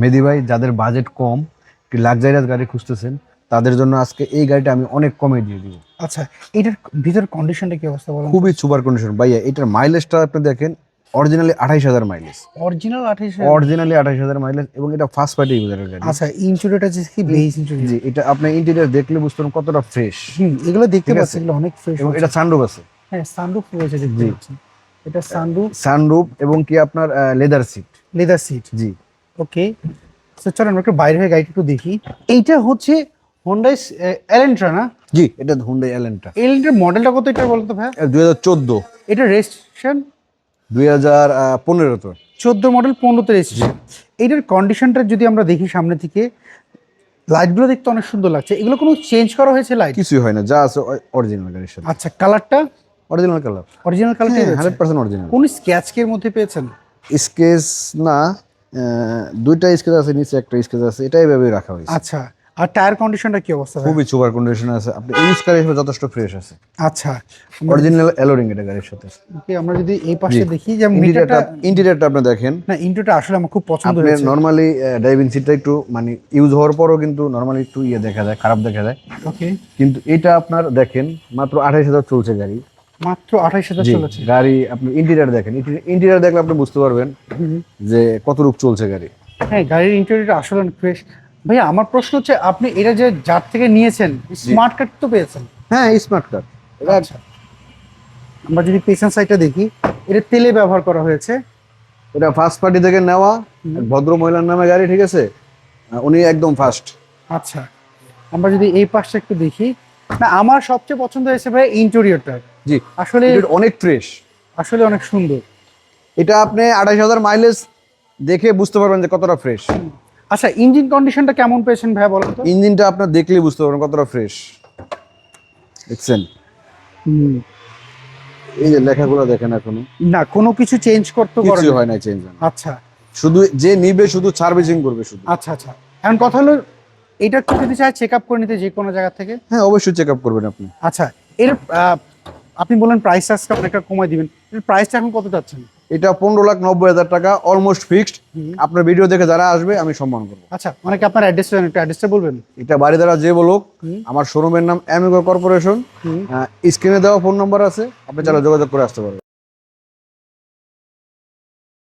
মেহেদী ভাই, যাদের বাজেট কম, একটু লাক্সারিয়াস গাড়ি খুঁজতেছেন, তাদের জন্য আজকে এই গাড়িটা আমি অনেক কমে দিয়ে দিব। আচ্ছা, এটার ভিতর কন্ডিশনটা কি অবস্থা বলেন? খুবই সুপার কন্ডিশন ভাইয়া। এটার মাইলেজটা আপনি দেখেন, originally 28,000 mileage. Original 28? Originally 28,000 mileage, এবং এটা ফার্স্ট পার্টি ইউজারের গাড়ি। আচ্ছা, ইন্টেরিয়রটা যে কি বেজ ইন্টেরিয়র। জি, এটা আপনি ইন্টেরিয়র দেখলে বুঝতে পারবেন কতটা ফ্রেশ। এগুলো দেখতে ঠিক পাচ্ছি, আছে। এগুলো অনেক ফ্রেশ। এবং এটা সানরুফ আছে। হ্যাঁ, সানরুফ রয়েছে দেখতে জি। পাচ্ছি। এটা সানরুফ, সানরুফ এবং কি আপনার লেদার সিট। Leather seat. জি ওকে, সো চলো আমরা একটু বাইরে হয়ে গাড়িটা একটু দেখি। এইটা হচ্ছে হোন্ডাই এলেন্ট্রা না? জি, এটা হুন্ডাই এলেন্ট্রা। এলেন্ট্রার মডেলটা কত এটা বলতো ভাই? 2014। এটা রেজিস্ট্রেশন 2015 তো। 14 মডেল, 15তে রেজিস্ট্রেশন। এটার কন্ডিশনটা যদি আমরা দেখি সামনে থেকে, লাইটগুলো দেখতে অনেক সুন্দর লাগছে। এগুলো কোনো চেঞ্জ করা হয়েছে লাইট? কিছুই হয় না, যা আছে অরিজিনাল গাড়ির সাথে। আচ্ছা, কালারটা অরিজিনাল কালার। অরিজিনাল কালারটাই রয়েছে? 100% অরিজিনাল। কোন স্ক্যাচকের মধ্যে পেয়েছেন? স্কেচ না, দুইটা স্কেচ আছে, নিচে একটা স্কেচ আছে, এটা এইভাবেই রাখা হয়েছে। আচ্ছা, আর টায়ার কন্ডিশনটা কি অবস্থা ভাই? খুবই সুপার কন্ডিশন আছে, আপনি ইউজ করে হিসেবে যথেষ্ট ফ্রেশ আছে। আচ্ছা, অরিজিনাল অ্যালোরিং এটা গাড়ির সাথে। ওকে, আমরা যদি এই পাশে জি। দেখি, যে মিটারটা, ইন্টেরিয়রটা আপনি দেখেন। না ইন্টেরিয়রটা আসলে আমার খুব পছন্দ আপনি হয়েছে। নরমালি ড্রাইভিং সিটটা একটু মানে ইউজ হওয়ার পরও কিন্তু নরমালি একটু দেখা যায়, খারাপ দেখা যায়। ওকে, কিন্তু এটা আপনার দেখেন মাত্র 28,000 চলছে গাড়ি। মাত্র 28,000 জি, চলেছে। গাড়ি আপনি ইন্টেরিয়র দেখেন, ইন্টেরিয়র দেখলে আপনি বুঝতে পারবেন যে কতটুকু চলছে গাড়ি। হ্যাঁ, গাড়ির ইন্টেরিয়রটা আসলে অনেক ফ্রেশ। ভাইয়া, আমার প্রশ্ন হচ্ছে, আপনি এটা যে যার থেকে নিয়েছেন, স্মার্ট কার্ড তো পেয়েছেন? হ্যাঁ, স্মার্ট কার্ড। আচ্ছা, আমরা যদি পেছন সাইডটা দেখি, এটা তেলে ব্যবহার করা হয়েছে। এটা ফার্স্ট পার্টি থেকে নেওয়া, এক ভদ্র মহিলার নামে গাড়ি, ঠিক আছে। উনি একদম ফার্স্ট। আচ্ছা, আমরা যদি এই পাশটা একটু দেখি, না আমার সবচেয়ে পছন্দ হয়েছে ভাই ইন্টেরিয়রটা। জি, আসলে এটা অনেক ফ্রেশ। আসলে অনেক সুন্দর। এটা আপনি 28,000 মাইলেজ দেখে বুঝতে পারবেন যে কতটা ফ্রেশ। আচ্ছা, ইঞ্জিন কন্ডিশনটা কেমন পেয়েছেন ভাইয়া বলেন তো? ইঞ্জিনটা আপনার দেখলেই বুঝতে পারবেন কতটা ফ্রেশ। দেখছেন, এই যে লেখাগুলো দেখেন, এখনো না কোনো কিছু চেঞ্জ করতে পারেন? কিছু হয় না চেঞ্জ। আচ্ছা শুধু যে নিবে শুধু সার্ভিসিং করবে শুধু। আচ্ছা আচ্ছা, এখন কথা হলো, এটা একটু যদি চাই চেক আপ করে নিতে যে কোনো জায়গা থেকে? হ্যাঁ, অবশ্যই চেক আপ করবেন আপনি। আচ্ছা, এর আপনি বলেন প্রাইস আজকে আপনাকে কমাই দিবেন, এর প্রাইসটা এখন কত চাচ্ছেন? এটা 15,90,000 টাকা, অলমোস্ট ফিক্সড। আপনার ভিডিও দেখে যারা আসবে আমি সম্মান করবো। আচ্ছা, অনেকে আপনার অ্যাড্রেসটা জানেন, একটু অ্যাড্রেসটা বলবেন? এটা বাড়ি দ্বারা যে বলুক, আমার শোরুমের নাম অ্যামিগো কর্পোরেশন। স্ক্রিনে দেওয়া ফোন নাম্বার আছে, আপনি চাইলে যোগাযোগ করে আসতে পারবেন।